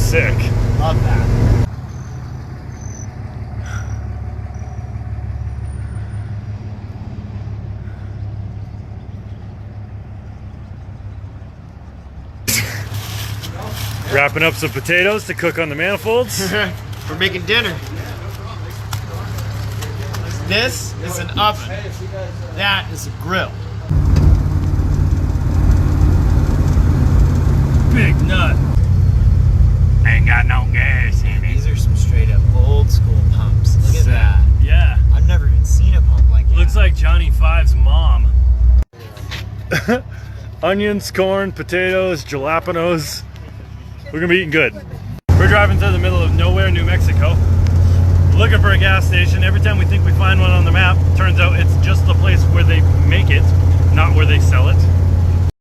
sick. Love that. Wrapping up some potatoes to cook on the manifolds. We're making dinner. This is an oven. That is a grill. Big nut. Ain't got no gas in it. These are some straight up old school pumps. Look at that. Yeah. I've never even seen a pump like that. Looks like Johnny Five's mom. Onions, corn, potatoes, jalapenos. We're gonna be eating good. We're driving through the middle of nowhere, New Mexico, looking for a gas station. Every time we think we find one on the map, turns out it's just the place where they make it, not where they sell it.